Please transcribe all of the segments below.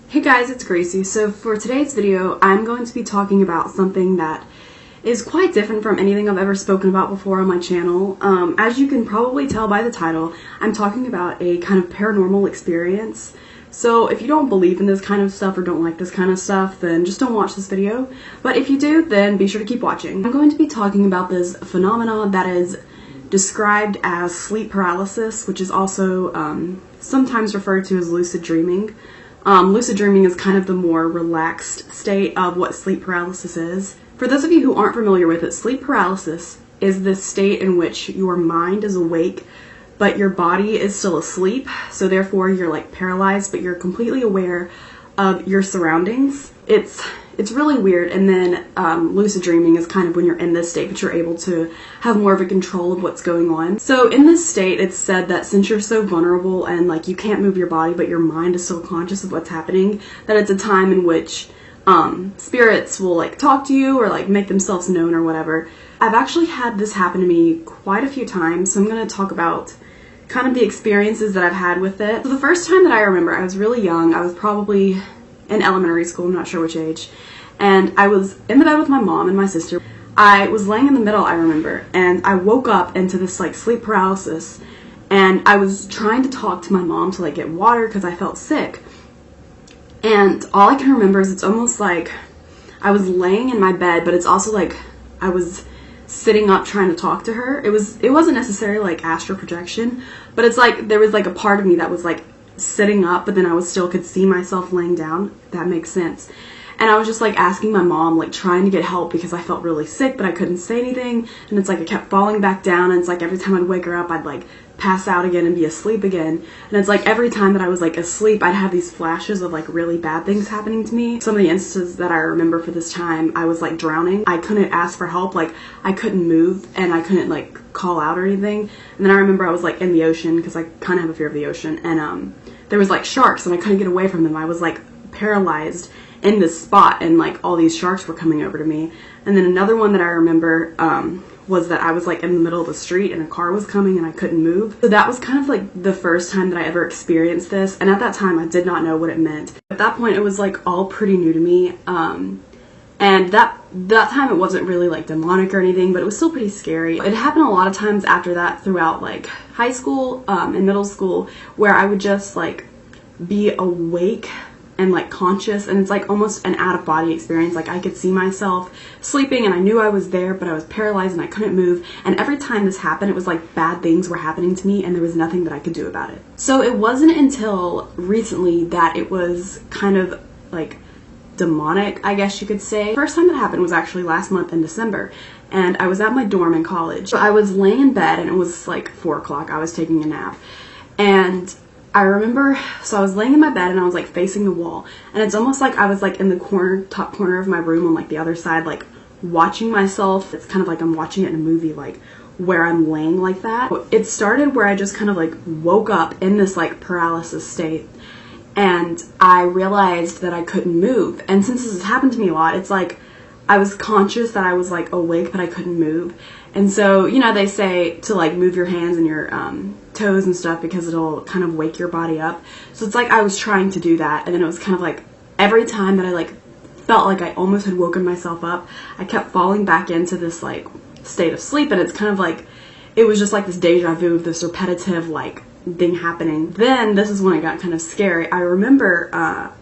Hey guys, it's Gracie. So for today's video, I'm going to be talking about something that is quite different from anything I've ever spoken about before on my channel. As you can probably tell by the title, I'm talking about a kind of paranormal experience. So if you don't believe in this kind of stuff or don't like this kind of stuff, then just don't watch this video. But if you do, then be sure to keep watching. I'm going to be talking about this phenomena that is described as sleep paralysis, which is also sometimes referred to as lucid dreaming. Lucid dreaming is kind of the more relaxed state of what sleep paralysis is. For those of you who aren't familiar with it, sleep paralysis is this state in which your mind is awake, but your body is still asleep. So therefore you're like paralyzed, but you're completely aware of your surroundings. It's really weird. And then lucid dreaming is kind of when you're in this state, but you're able to have more of a control of what's going on. So in this state, it's said that since you're so vulnerable and like you can't move your body, but your mind is still conscious of what's happening, that it's a time in which spirits will like talk to you or like make themselves known or whatever. I've actually had this happen to me quite a few times, so I'm going to talk about kind of the experiences that I've had with it. So the first time that I remember, I was really young. I was probably in elementary school, I'm not sure which age, and I was in the bed with my mom and my sister. I was laying in the middle, I remember, and I woke up into this like sleep paralysis, and I was trying to talk to my mom to like get water because I felt sick. And all I can remember is it's almost like I was laying in my bed, but it's also like I was sitting up trying to talk to her. It wasn't necessarily like astral projection, but it's like there was like a part of me that was like sitting up, but then I was still could see myself laying down, if that makes sense. And I was just like asking my mom, like trying to get help because I felt really sick, but I couldn't say anything. And it's like I kept falling back down, and it's like every time I'd wake her up, I'd like pass out again and be asleep again. And it's like every time that I was like asleep, I'd have these flashes of like really bad things happening to me. Some of the instances that I remember for this time, I was like drowning. I couldn't ask for help, like I couldn't move and I couldn't like call out or anything. And then I remember I was like in the ocean because I kind of have a fear of the ocean, and there was like sharks and I couldn't get away from them. I was like paralyzed in this spot, and like all these sharks were coming over to me. And then another one that I remember was that I was like in the middle of the street and a car was coming and I couldn't move. So that was kind of like the first time that I ever experienced this, and at that time I did not know what it meant. At that point it was like all pretty new to me, and that time it wasn't really like demonic or anything, but it was still pretty scary. It happened a lot of times after that throughout like high school and middle school, where I would just like be awake and like conscious, and it's like almost an out-of-body experience. Like I could see myself sleeping and I knew I was there, but I was paralyzed and I couldn't move. And every time this happened, it was like bad things were happening to me and there was nothing that I could do about it. So it wasn't until recently that it was kind of like demonic, I guess you could say. The first time that happened was actually last month in December, and I was at my dorm in college. So I was laying in bed and it was like 4 o'clock. I was taking a nap, and I remember, so I was laying in my bed and I was like facing the wall, and it's almost like I was like in the top corner of my room on like the other side, like watching myself. It's kind of like I'm watching it in a movie, like where I'm laying like that. It started where I just kind of like woke up in this like paralysis state, and I realized that I couldn't move. And since this has happened to me a lot, it's like I was conscious that I was like awake, but I couldn't move. And so, you know, they say to like move your hands and your toes and stuff because it'll kind of wake your body up. So it's like I was trying to do that, and then it was kind of like every time that I like felt like I almost had woken myself up, I kept falling back into this like state of sleep, and it's kind of like it was just like this deja vu of this repetitive like thing happening. Then this is when it got kind of scary. I remember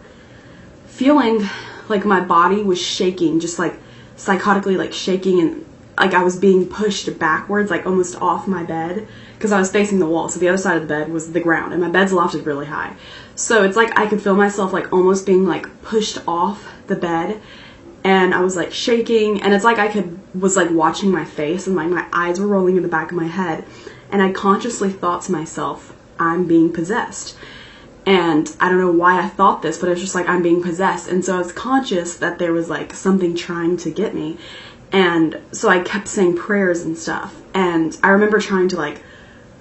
feeling like my body was shaking, just like psychotically like shaking, and like I was being pushed backwards, like almost off my bed, because I was facing the wall. So the other side of the bed was the ground, and my bed's lofted really high. So it's like I could feel myself like almost being like pushed off the bed, and I was like shaking, and it's like was like watching my face, and my eyes were rolling in the back of my head, and I consciously thought to myself, I'm being possessed. And I don't know why I thought this, but it was just like I'm being possessed. And so I was conscious that there was like something trying to get me. And so I kept saying prayers and stuff. And I remember trying to like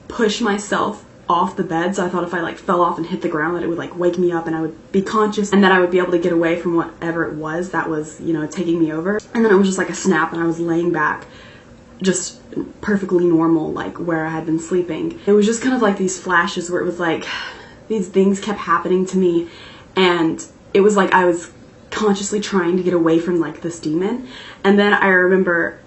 push myself off the bed. So I thought if I like fell off and hit the ground that it would like wake me up and I would be conscious, and that I would be able to get away from whatever it was that was, you know, taking me over. And then it was just like a snap, and I was laying back just perfectly normal, like where I had been sleeping. It was just kind of like these flashes where it was like these things kept happening to me, and it was like I was consciously trying to get away from like this demon. And then I remember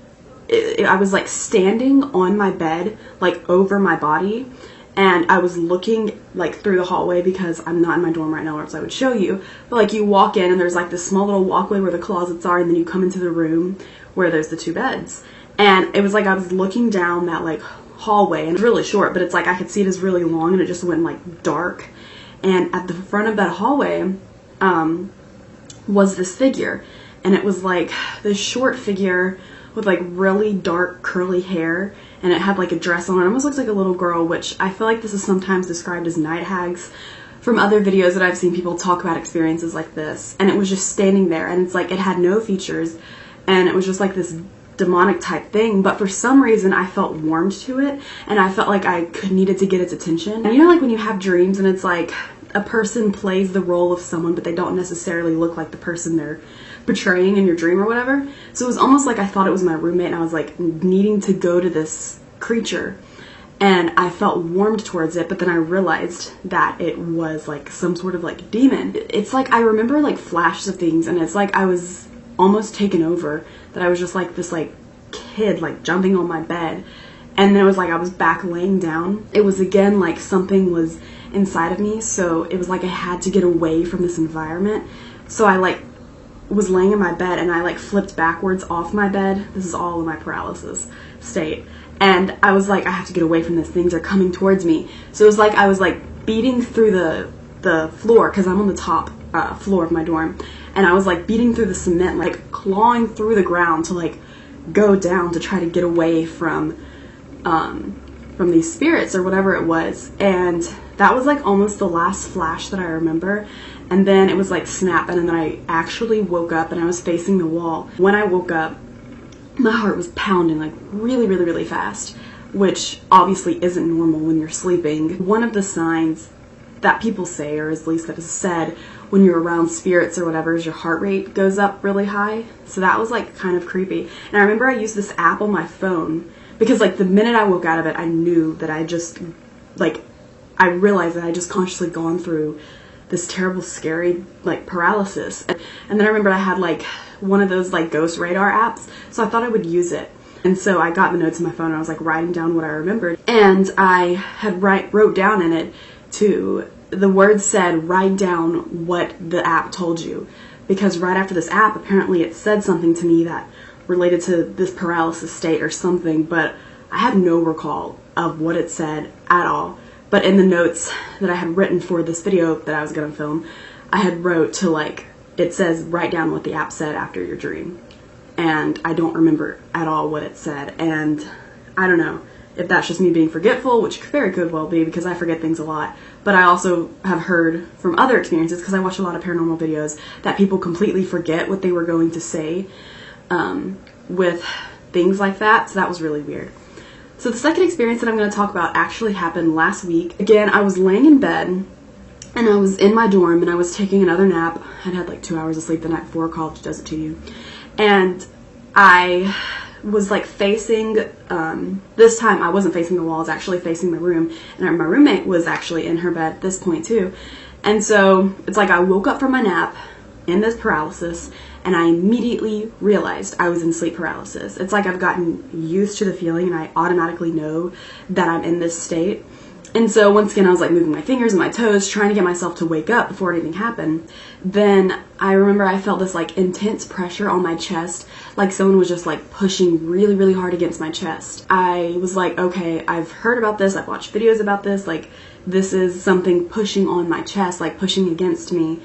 I was like standing on my bed, like over my body, and I was looking like through the hallway because I'm not in my dorm right now, or else I would show you. But like you walk in and there's like this small little walkway where the closets are, and then you come into the room where there's the 2 beds. And it was like I was looking down that like hallway, and it's really short, but it's like I could see it as really long, and it just went like dark. And at the front of that hallway was this figure, and it was like this short figure with like really dark curly hair, and it had like a dress on. It almost looks like a little girl, which I feel like this is sometimes described as night hags from other videos that I've seen people talk about experiences like this. And it was just standing there, and it's like it had no features, and it was just like this demonic type thing, but for some reason I felt warmed to it, and I felt like I needed to get its attention. And you know, like when you have dreams and it's like a person plays the role of someone, but they don't necessarily look like the person they're portraying in your dream or whatever. So it was almost like I thought it was my roommate, and I was like needing to go to this creature, and I felt warmed towards it, but then I realized that it was like some sort of like demon. It's like I remember like flashes of things, and it's like I was almost taken over, that I was just like this like kid like jumping on my bed, and then it was like I was back laying down. It was again like something was inside of me, so it was like I had to get away from this environment. So I like was laying in my bed, and I like flipped backwards off my bed. This is all in my paralysis state, and I was like, I have to get away from this, things are coming towards me. So it was like I was like beating through the floor, because I'm on the top floor of my dorm, and I was like beating through the cement, like clawing through the ground to like go down to try to get away from these spirits or whatever it was. And that was like almost the last flash that I remember. And then it was like snap, and then I actually woke up, and I was facing the wall. When I woke up, my heart was pounding like really, really, really fast, which obviously isn't normal when you're sleeping. One of the signs that people say, or at least that is said, when you're around spirits or whatever, is your heart rate goes up really high. So that was like kind of creepy. And I remember I used this app on my phone, because like the minute I woke out of it, I knew that I realized that I just consciously gone through this terrible, scary like paralysis. And then I remember I had like one of those like ghost radar apps, so I thought I would use it. And so I got the notes in my phone, and I was like writing down what I remembered, and I had wrote down in it the words said, write down what the app told you, because right after this app, apparently it said something to me that related to this paralysis state or something, but I had no recall of what it said at all. But in the notes that I had written for this video that I was going to film, I had wrote to like, it says write down what the app said after your dream. And I don't remember at all what it said. And I don't know if that's just me being forgetful, which very could well be, because I forget things a lot. But I also have heard from other experiences, because I watch a lot of paranormal videos, that people completely forget what they were going to say with things like that. So that was really weird. So the second experience that I'm going to talk about actually happened last week. Again, I was laying in bed, and I was in my dorm, and I was taking another nap. I'd had like 2 hours of sleep the night before. College does it to you. And I was like facing, this time I wasn't facing the wall, I was actually facing my room, and my roommate was actually in her bed at this point too. And so it's like I woke up from my nap in this paralysis, and I immediately realized I was in sleep paralysis. It's like I've gotten used to the feeling, and I automatically know that I'm in this state. And so once again, I was like moving my fingers and my toes, trying to get myself to wake up before anything happened. Then I remember I felt this like intense pressure on my chest, like someone was just like pushing really, really hard against my chest. I was like, okay, I've heard about this, I've watched videos about this, like this is something pushing on my chest, like pushing against me.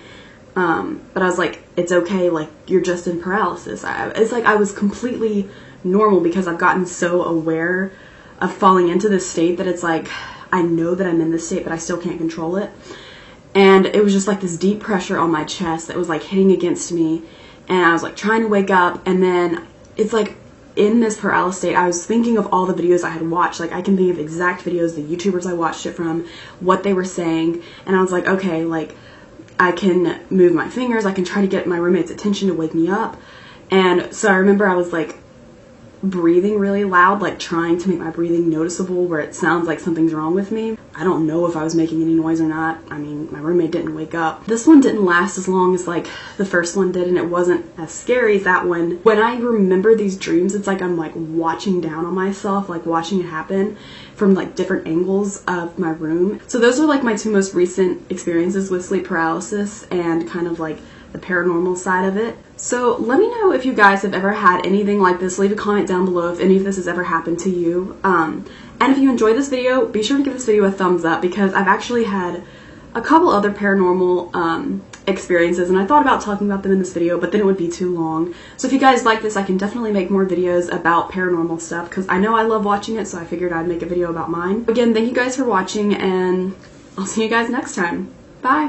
But I was like, it's okay, like you're just in paralysis. It's like I was completely normal, because I've gotten so aware of falling into this state that it's like, I know that I'm in this state, but I still can't control it. And it was just like this deep pressure on my chest that was like hitting against me, and I was like trying to wake up. And then it's like in this paralysis state, I was thinking of all the videos I had watched. Like I can think of exact videos, the YouTubers I watched it from, what they were saying, and I was like, okay, like I can move my fingers, I can try to get my roommate's attention to wake me up. And so I remember I was like breathing really loud, like trying to make my breathing noticeable where it sounds like something's wrong with me. I don't know if I was making any noise or not. I mean, my roommate didn't wake up. This one didn't last as long as like the first one did, and it wasn't as scary as that one. When I remember these dreams, it's like I'm like watching down on myself, like watching it happen from like different angles of my room. So those are like my two most recent experiences with sleep paralysis and kind of like the paranormal side of it. So let me know if you guys have ever had anything like this. Leave a comment down below if any of this has ever happened to you. And if you enjoyed this video, be sure to give this video a thumbs up, because I've actually had a couple other paranormal experiences, and I thought about talking about them in this video, but then it would be too long. So if you guys like this, I can definitely make more videos about paranormal stuff, because I know I love watching it, so I figured I'd make a video about mine. Again, thank you guys for watching, and I'll see you guys next time. Bye!